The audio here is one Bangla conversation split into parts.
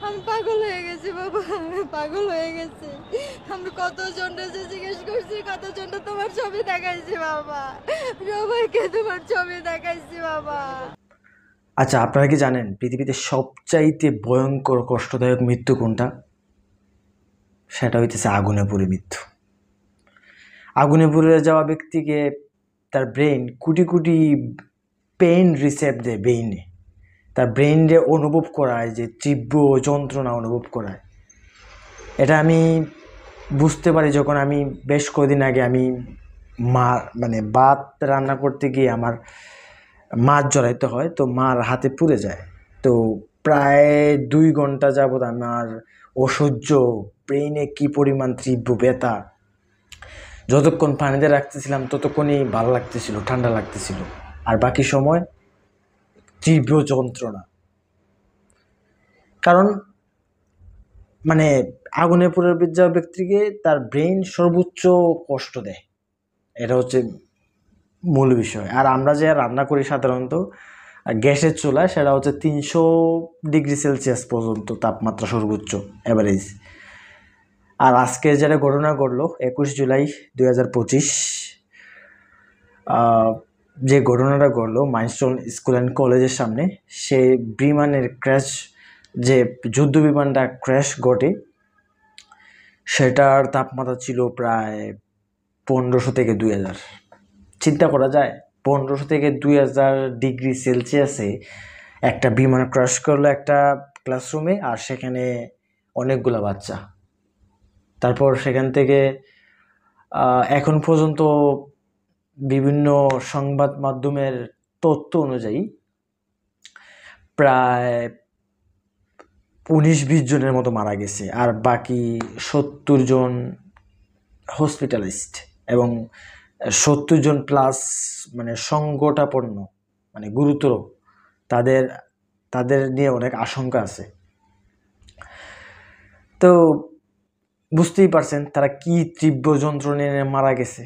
আমি পাগল হয়ে গেছি বাবা, আমি পাগল হয়ে গেছি। আমি কতজনটা যে জিজ্ঞেস করছি, কতজনটা তোমার ছবি দেখাইছি বাবা, সবাইকে তোমার ছবি দেখাইছি বাবা। আচ্ছা, আপনারা কি জানেন পৃথিবীতে সবচাইতে ভয়ঙ্কর কষ্টদায়ক মৃত্যু কোনটা? সেটা হইতেছে আগুনে পুড়ে মৃত্যু। আগুনে পুড়ে যাওয়া ব্যক্তিকে তার ব্রেন কোটি কোটি পেইন রিসেপ্ট দেয় ব্রেইনে, তার ব্রেইনে অনুভব করায়, যে তীব্র যন্ত্রণা অনুভব করায়। এটা আমি বুঝতে পারি যখন আমি বেশ কদিন আগে আমি মানে ভাত রান্না করতে গিয়ে আমার মাছ জড়াইতে হয়, তো মার হাতে পুড়ে যায়। তো প্রায় 2 ঘন্টা যাবৎ আমার অসহ্য, ব্রেইনে কি পরিমাণ তীব্র ব্যথা। যতক্ষণ পানিতে রাখতেছিলাম ততক্ষণই ভালো লাগতেছিল, ঠান্ডা লাগতেছিল, আর বাকি সময় তীব্র যন্ত্রণা। কারণ মানে আগুনে পুড়ে যাওয়া ব্যক্তিকে তার ব্রেন সর্বোচ্চ কষ্ট দেয়, এটা হচ্ছে মূল বিষয়। আর আমরা যে রান্না করি সাধারণত গ্যাসের চুলায়, সেটা হচ্ছে 300 ডিগ্রি সেলসিয়াস পর্যন্ত তাপমাত্রা সর্বোচ্চ অ্যাভারেজ। আর আজকে যেটা ঘটনা ঘটলো 21 জুলাই 2025, যে ঘটনাটা ঘটলো মাইলস্টোন স্কুল অ্যান্ড কলেজের সামনে, সে বিমানের ক্র্যাশ, যে যুদ্ধ বিমানটা ক্র্যাশ ঘটে, সেটার তাপমাত্রা ছিল প্রায় 1500 থেকে 2000। চিন্তা করা যায় 1500 থেকে 2000 ডিগ্রি সেলসিয়াসে একটা বিমান ক্র্যাশ করলো একটা ক্লাসরুমে, আর সেখানে অনেকগুলো বাচ্চা। তারপর সেখান থেকে এখন পর্যন্ত বিভিন্ন সংবাদ মাধ্যমের তথ্য অনুযায়ী প্রায় 19-20 জনের মতো মারা গেছে, আর বাকি 70 জন হসপিটালাইজড, এবং 70 জন প্লাস মানে সংকটাপন্ন, মানে গুরুতর, তাদের তাদের নিয়ে অনেক আশঙ্কা আছে। তো বুঝতেই পারছেন তারা কি তীব্র যন্ত্রণা নিয়ে মারা গেছে।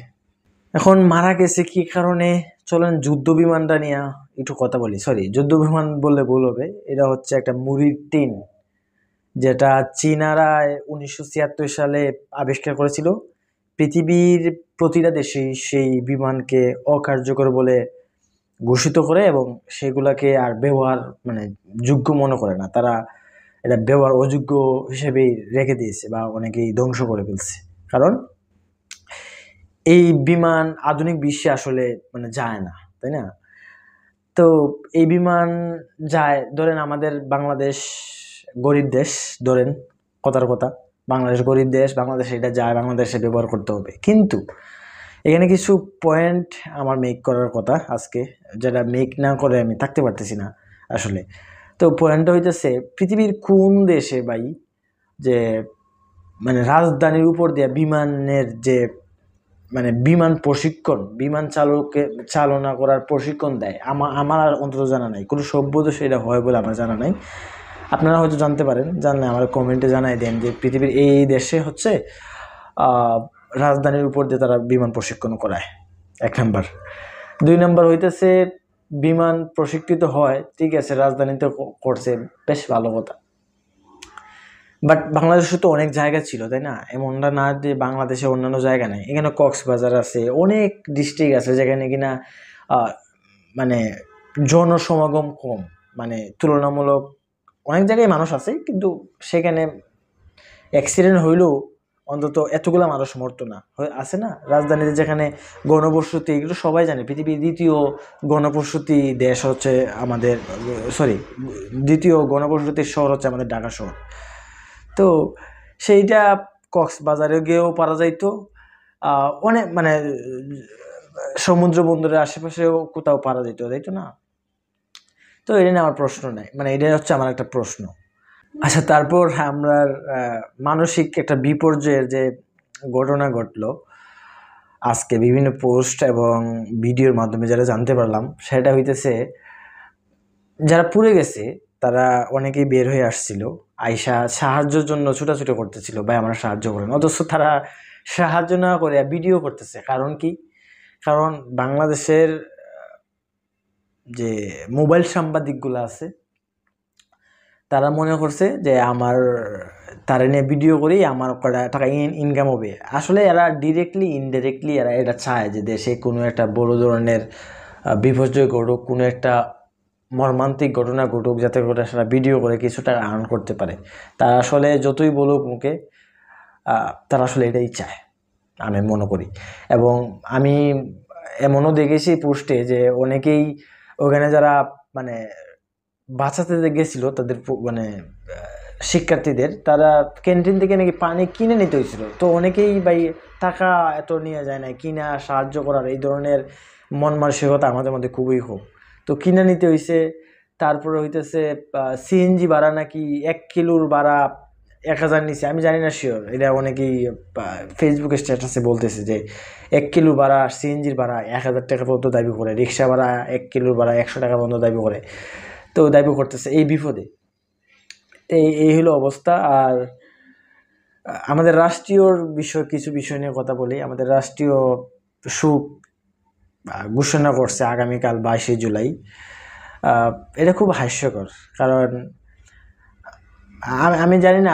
এখন মারা গেছে কি কারণে, চলেন যুদ্ধ বিমানটা নিয়ে একটু কথা বলি। সরি, যুদ্ধ বিমান বললে ভুল হবে, এটা হচ্ছে একটা মুড়ির টিন, যেটা চীনারা 1976 সালে আবিষ্কার করেছিল। পৃথিবীর প্রতিটা দেশেই সেই বিমানকে অকার্যকর বলে ঘোষিত করে, এবং সেগুলাকে আর ব্যবহার মানে যোগ্য মনে করে না তারা, এটা ব্যবহার অযোগ্য হিসেবেই রেখে দিয়েছে, বা অনেকেই ধ্বংস করে ফেলছে। কারণ এই বিমান আধুনিক বিশ্বে আসলে মানে যায় না, তাই না? তো এই বিমান যায়, ধরেন আমাদের বাংলাদেশ গরিব দেশ, ধরেন কথার কথা, বাংলাদেশ গরিব দেশ, বাংলাদেশে এটা যায়, বাংলাদেশে ব্যবহার করতে হবে। কিন্তু এখানে কিছু পয়েন্ট আমার মেক করার কথা আজকে, যেটা মেক না করে আমি থাকতে পারতেছি না আসলে। তো পয়েন্টটা হইতেছে, পৃথিবীর কোন দেশে ভাই যে মানে রাজধানীর উপর দিয়ে বিমানের যে মানে বিমান প্রশিক্ষণ, বিমান চালকে চালনা করার প্রশিক্ষণ দেয়, আমার আর অন্তত জানা নাই কোনো সভ্য দেশে এটা হয় বলে আমার জানা নাই। আপনারা হয়তো জানতে পারেন, জানলে আমার কমেন্টে জানাই দেন যে পৃথিবীর এই দেশে হচ্ছে রাজধানীর উপর দিয়ে তারা বিমান প্রশিক্ষণ করায়, 1 নাম্বার। 2 নাম্বার হইতেছে, বিমান প্রশিক্ষিত হয় ঠিক আছে, রাজধানীতে করছে, বেশ ভালো কথা। বাট বাংলাদেশে তো অনেক জায়গা ছিল, তাই না? এমনটা না যে বাংলাদেশে অন্যান্য জায়গা নেই, এখানে কক্সবাজার আছে, অনেক ডিস্ট্রিক্ট আছে যেখানে কিনা মানে জনসমাগম কম, মানে তুলনামূলক অনেক জায়গায় মানুষ আছে, কিন্তু সেখানে অ্যাক্সিডেন্ট হইলেও অন্তত এতগুলা মানুষ মরতো না। আছে না রাজধানীতে যেখানে গণবসতি, এগুলো সবাই জানে, পৃথিবীর দ্বিতীয় গণবসতি দেশ হচ্ছে আমাদের, সরি, দ্বিতীয় গণবসতির শহর হচ্ছে আমাদের ঢাকা শহর। তো সেইটা কক্সবাজারে গিয়েও পারা যাইতো, অনেক মানে সমুদ্র বন্দরের আশেপাশেও কোথাও পারা যেত, তাইতো না? তো এটা নিয়ে আমার প্রশ্ন নাই, মানে এটাই হচ্ছে আমার একটা প্রশ্ন। আচ্ছা, তারপর আমরা মানসিক একটা বিপর্যয়ের যে ঘটনা ঘটলো আজকে বিভিন্ন পোস্ট এবং ভিডিওর মাধ্যমে যারা জানতে পারলাম, সেটা হইতেছে যারা পুড়ে গেছে তারা অনেকেই বের হয়ে আসছিল, আইসা সাহায্যের জন্য ছুটাছুটি করতেছিল, ভাই আমরা সাহায্য করেন, অথচ তারা সাহায্য না করে ভিডিও করতেছে। কারণ কি? কারণ বাংলাদেশের যে মোবাইল সাংবাদিকগুলো আছে, তারা মনে করছে যে তারা নিয়ে ভিডিও করেই আমার কটা টাকা ইনকাম হবে। আসলে এরা ডিরেক্টলি ইনডাইরেক্টলি এরা এটা চায় যে দেশে কোনো একটা বড় ধরনের বিপর্যয় ঘটুক, কোনো একটা মর্মান্তিক ঘটনা ঘটুক, যাতে করে সেটা ভিডিও করে কিছু টাকা আর্ন করতে পারে। তারা আসলে যতই বলুক মুখে, তারা আসলে এটাই চায় আমি মনে করি। এবং আমি এমনও দেখেছি পোস্টে যে অনেকেই ওখানে যারা মানে বাঁচাতে গেছিল তাদের মানে শিক্ষার্থীদের, তারা ক্যান্টিন থেকে নাকি পানি কিনে নিতে হয়েছিল। তো অনেকেই ভাই টাকা এত নিয়ে যায় না, কিনা সাহায্য করার এই ধরনের মন মানসিকতা আমাদের মধ্যে খুবই কম। তো কিনে নিতে হয়েছে। তারপরে হইতেছে সিএনজি ভাড়া নাকি 1 কিলোর ভাড়া 1000 নিচে, আমি জানি না শিওর, এটা অনেকেই ফেসবুকে স্ট্যাটাসে বলতেছে যে 1 কিলো ভাড়া সিএনজির ভাড়া 1000 টাকা পর্যন্ত দাবি করে, রিক্সা ভাড়া 1 কিলোর ভাড়া 100 টাকা পর্যন্ত দাবি করে। তো দাবি করতেছে এই বিপদে। এই হলো অবস্থা। আর আমাদের রাষ্ট্রীয় কিছু বিষয় নিয়ে কথা বলি। আমাদের রাষ্ট্রীয় শোক ঘোষণা করছে আগামীকাল 22শে জুলাই। এটা খুব হাস্যকর, কারণ আমি জানি না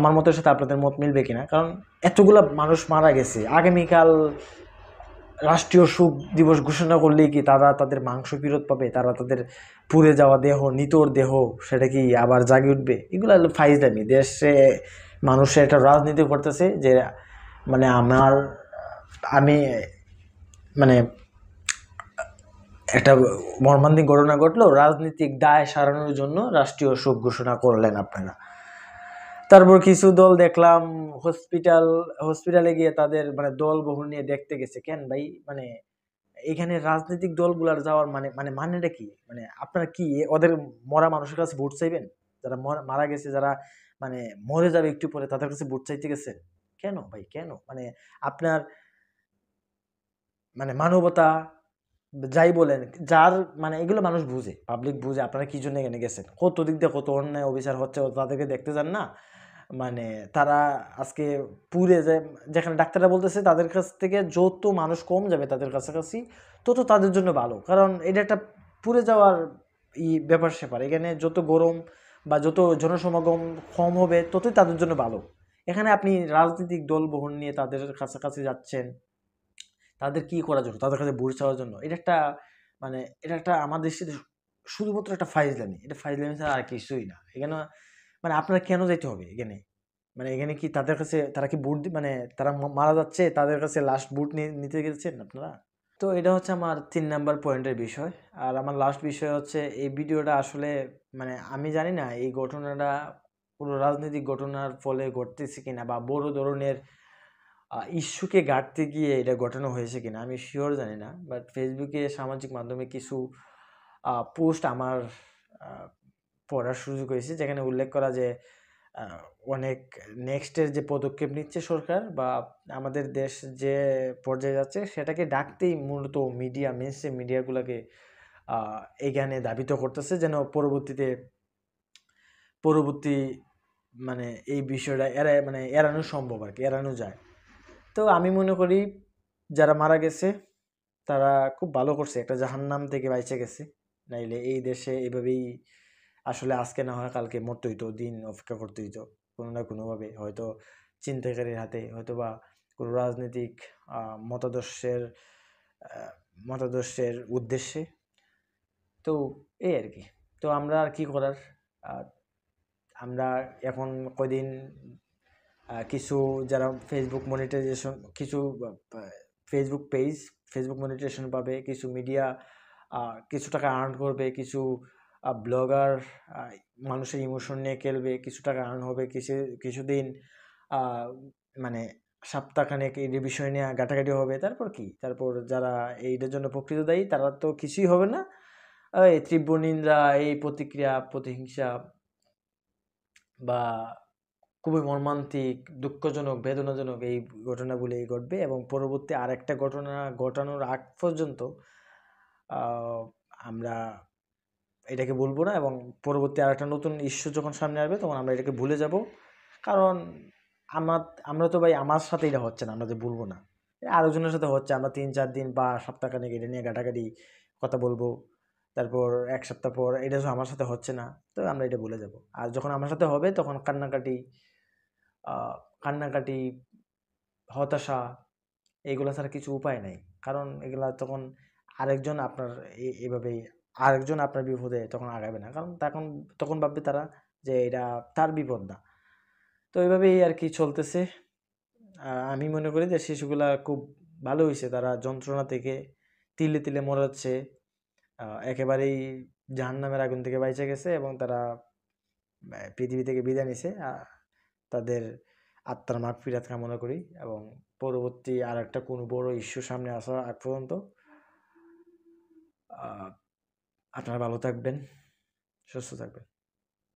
আমার মতের সাথে আপনাদের মত মিলবে কিনা। কারণ এতগুলা মানুষ মারা গেছে, আগামীকাল রাষ্ট্রীয় শোক দিবস ঘোষণা করলেই কি তারা তাদের মাংস ফেরত পাবে? তারা তাদের পুড়ে যাওয়া দেহ, নিতর দেহ, সেটা কি আবার জাগে উঠবে? এগুলো হলো ফাইজলামি। দেশে মানুষের একটা রাজনীতি করতেছে যে মানে আমি মানে একটা মর্মান্তিক ঘটনা ঘটলো, রাজনৈতিক দায় সারানোর জন্য রাষ্ট্রীয় শোক ঘোষণা করলেন আপনারা। তারপর কিছু দল দেখলাম হসপিটালে গিয়ে তাদের মানে দল বহু নিয়ে দেখতে গেছে। কেন ভাই? মানে এখানে রাজনৈতিক দলগুলার যাওয়ার মানেটা কি? মানে আপনারা কি ওদের মরা মানুষের কাছে ভোট চাইবেন? যারা মারা গেছে, যারা মানে মরে যাবে একটু পরে, তাদের কাছে ভোট চাইতে গেছেন কেন ভাই? কেন? মানে আপনার মানবতা যাই বলেন, যার এগুলো মানুষ বুঝে, পাবলিক বুঝে আপনারা কি জন্য এখানে গেছেন। কত দিক দিয়ে কত অন্যায় অবিচার হচ্ছে, তাদেরকে দেখতে যান না? তারা আজকে পুড়ে যায়, যেখানে ডাক্তাররা বলতেছে তাদের কাছ থেকে যত মানুষ কম যাবে তাদের কাছাকাছি, তত তাদের জন্য ভালো। কারণ এটা একটা পুড়ে যাওয়ার ব্যাপার স্যাপার। এখানে যত গরম বা যত জনসমাগম কম হবে ততই তাদের জন্য ভালো। এখানে আপনি রাজনৈতিক দল বহন নিয়ে তাদের কাছাকাছি যাচ্ছেন, তাদের কি করার জন্য? তাদের কাছে ভোট চাওয়ার জন্য। এটা একটা আমাদের দেশে শুধুমাত্র একটা ফাইজলামি। এটা ফাইজলামি ছাড়া আর কিছুই না। এখানে আপনারা কেন যাইতে হবে এখানে? এখানে কি তাদের কাছে তারা কি ভোট তারা মারা যাচ্ছে, তাদের কাছে লাস্ট ভোট নিতে গেছেন আপনারা? তো এটা হচ্ছে আমার 3 নাম্বার পয়েন্টের বিষয়। আর আমার লাস্ট বিষয় হচ্ছে এই ভিডিওটা আসলে আমি জানি না এই ঘটনাটা পুরো রাজনৈতিক ঘটনার ফলে ঘটতেছে কিনা, বা বড় ধরনের ইস্যুকে গাঁটতে গিয়ে এটা ঘটানো হয়েছে কিনা আমি শিওর জানি না। বাট ফেসবুকে, সামাজিক মাধ্যমে কিছু পোস্ট আমার পড়ার সুযোগ হয়েছে, যেখানে উল্লেখ করা যে অনেক নেক্সটের যে পদক্ষেপ নিচ্ছে সরকার বা আমাদের দেশ যে পর্যায়ে যাচ্ছে, সেটাকে ডাকতেই মূলত মিডিয়া, মেনস্ট্রিম মিডিয়াগুলোকে এখানে ধাবিত করতেছে, যেন পরবর্তী এই বিষয়টা এড়ানো সম্ভব আর কি, এড়ানো যায়। তো আমি মনে করি যারা মারা গেছে তারা খুব ভালো করছে, একটা জাহান্নাম থেকে বাইচে গেছে। নাইলে এই দেশে এইভাবেই আসলে আজকে না হয় কালকে মরতে হইতো, দিন অপেক্ষা করতে হইতো কোনো না কোনোভাবে, হয়তো চিন্তাকারীর হাতে, হয়তো বা কোনো রাজনৈতিক মতাদর্শের উদ্দেশ্যে। তো এই আর কি। তো আমরা আর কি করার, আমরা এখন কয়দিন কিছু যারা ফেসবুক মনিটাইজেশন, কিছু ফেসবুক মনিটাইজেশন পাবে, কিছু মিডিয়া কিছু টাকা আর্ন করবে, কিছু ব্লগার মানুষের ইমোশন নিয়ে খেলবে, কিছু টাকা আর্ন হবে, কিছুদিন সপ্তাহখানেক এই বিষয় নিয়ে ঘাটাঘাটি হবে। তারপর যারা এইটার জন্য প্রকৃত দায়ী তারা তো কিছুই হবে না। এই তীব্র নিন্দা, এই প্রতিক্রিয়া, প্রতিহিংসা বা খুবই মর্মান্তিক, দুঃখজনক, বেদনাজনক এই ঘটনাগুলি ঘটবে। এবং পরবর্তী আরেকটা ঘটনা ঘটানোর আগ পর্যন্ত আমরা এটাকে ভুলবো না, এবং পরবর্তী আরেকটা নতুন ইস্যু যখন সামনে আসবে তখন আমরা এটাকে ভুলে যাব। কারণ আমরা তো ভাই, আমার সাথে এটা হচ্ছে না, আমরা যে ভুলবো না, আরেকজনের সাথে হচ্ছে। আমরা 3-4 দিন বা সপ্তাহখানেক এটা নিয়ে ঘাটাঘাটি কথা বলবো, তারপর 1 সপ্তাহ পর এটা তো আমার সাথে হচ্ছে না, তো আমরা এটা ভুলে যাব। আর যখন আমার সাথে হবে তখন কান্নাকাটি, হতাশা, এগুলা ছাড়া কিছু উপায় নাই। কারণ এগুলা তখন আরেকজন আপনার এভাবেই আরেকজন আপনার বিপদে তখন আগাবে না, কারণ তখন ভাববে তারা যে এটা তার বিপদ না। তো এইভাবেই আর কি চলতেছে। আমি মনে করি যে শিশুগুলা খুব ভালো হয়েছে, তারা যন্ত্রণা থেকে তিলে তিলে মরাচ্ছে, একেবারেই জাহান্নামের আগুন থেকে বাইচে গেছে এবং তারা পৃথিবী থেকে বিদায় নিছে। তাদের আত্মার মাগফিরাত কামনা করি এবং পরবর্তী আর একটা কোনো বড় ইস্যু সামনে আসার আগ পর্যন্ত আপনারা ভালো থাকবেন, সুস্থ থাকবেন।